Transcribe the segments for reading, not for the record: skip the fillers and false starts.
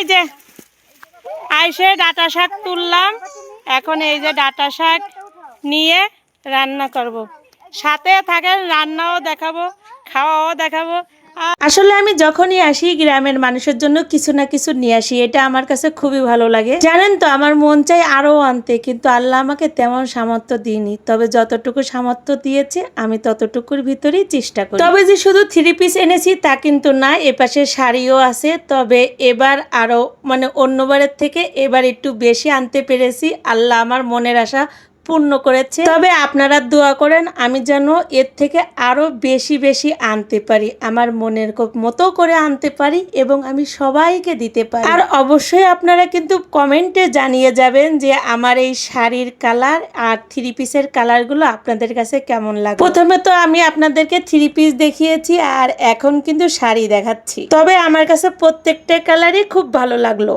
এই যে আইসে ডাঁটা শাক তুললাম, এখন এই যে ডাঁটা শাক নিয়ে রান্না করব। সাথে থাকেন, রান্নাও দেখাবো, খাওয়াও দেখাবো। আসলে আমি যখনই আসি গ্রামের মানুষের জন্য কিছু না কিছু নিয়ে আসি, এটা আমার কাছে খুবই ভালো লাগে। জানেন তো, আমার মন চাই আরো আনতে, কিন্তু আল্লাহ আমাকে তেমন সামর্থ্য দিইনি। তবে যতটুকু সামর্থ্য দিয়েছে আমি ততটুকুর ভিতরেই চেষ্টা করি। তবে যে শুধু 3 পিস এনেছি তা কিন্তু না, এপাশে শাড়িও আছে। তবে এবার আরো অন্যবারের থেকে এবার একটু বেশি আনতে পেরেছি। আল্লাহ আমার মনের আশা পূর্ণ করেছে। তবে আপনারা দোয়া করেন আমি যেন এর থেকে আরো বেশি বেশি আনতে পারি, আমার মনের মতো করে আনতে পারি এবং আমি সবাইকে দিতে পারি। আর অবশ্যই আপনারা কিন্তু কমেন্টে জানিয়ে যাবেন যে আমার এই শাড়ির কালার আর 3 পিসের কালারগুলো আপনাদের কাছে কেমন লাগে। প্রথমে তো আমি আপনাদেরকে 3 পিস দেখিয়েছি আর এখন কিন্তু শাড়ি দেখাচ্ছি। তবে আমার কাছে প্রত্যেকটা কালারই খুব ভালো লাগলো।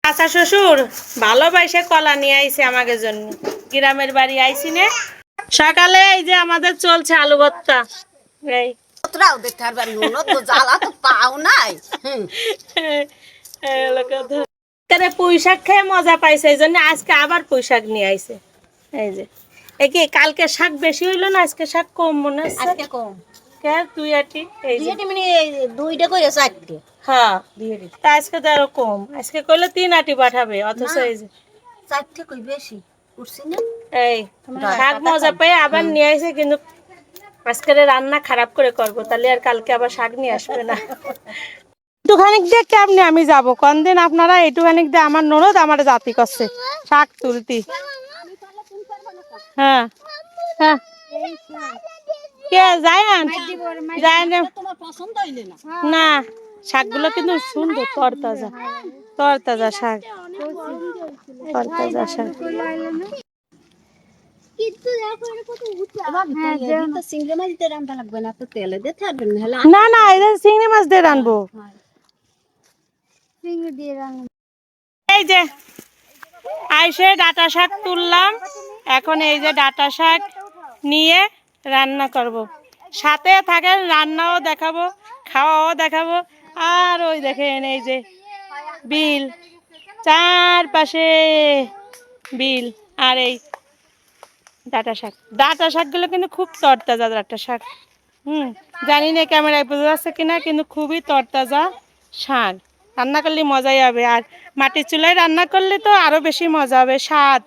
চাচা শ্বশুর ভালোবাসে কলা নিয়ে আইছে আমাদের জন্য, গ্রামের বাড়ি আইছি না। সকালে এই যে আমাদের চলছে আলু ভর্তা। এই পুঁই শাক খেয়ে মজা পাইছে, এই জন্য আজকে আবার পুঁই শাক নিয়ে আইছে। এই যে কি কালকে শাক বেশি হইলো না, আজকে শাক কম মনে হচ্ছে। কম দুই আটি, দুইটা করে 4টে। হ্যাঁ, আজকে তো আরো কম, আজকে কইলে 3 আটি পাঠাবে, অথচ এই যে 4টে কই বেশি উঠছে না। এই শাক মজা পেয়ে আবার নিয়ে আসে, কিন্তু আজকে রান্না খারাপ করে করব, তাহলে আর কালকে আবার শাক নিয়ে আসবে না। একটুখানিক দিয়ে কেমনে আমি যাবো কোন দিন, আপনারা একটুখানিক দিয়ে আমার ননদ আমার জাতি করছে শাক তুলতি। হ্যাঁ হ্যাঁ, কে যায়ন না, শাকগুলো কিন্তু সুন্দর, তরতাজা তরতাজা শাক, তরতাজা শাক। না না, এটা চিংড়ি মাছ দিয়ে রানবো। এই যে আইসে ডাঁটা শাক তুললাম, এখন এই যে ডাঁটা শাক নিয়ে রান্না করব। সাথে থাকেন, রান্নাও দেখাবো, খাওয়াও দেখাবো। আর ওই দেখেন এই যে বিল, চারপাশে বিল, আর এই ডাঁটা শাকগুলো কিন্তু খুব তরতাজা ডাঁটা শাক। জানি না ক্যামেরায় বোঝা যাচ্ছে কিনা, কিন্তু খুবই তরতাজা শাক। রান্না করলে মজাই হবে, আর মাটির চুলায় রান্না করলে তো আরো বেশি মজা হবে, স্বাদ।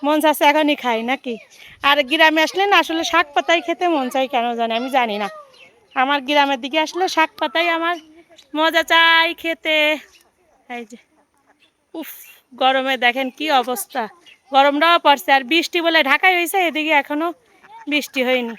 মন চাচ্ছে এখনই খাই নাকি। আর গ্রামে আসলে না আসলে শাক পাতাই খেতে মন চাই, কেন জানি আমি জানি না। আমার গ্রামের দিকে আসলে শাক পাতাই আমার মজা চাই খেতে। এই যে গরমে দেখেন কি অবস্থা, গরমটাও পড়ছে, আর বৃষ্টি বলে ঢাকায় হয়েছে, এদিকে এখনো বৃষ্টি হয়নি।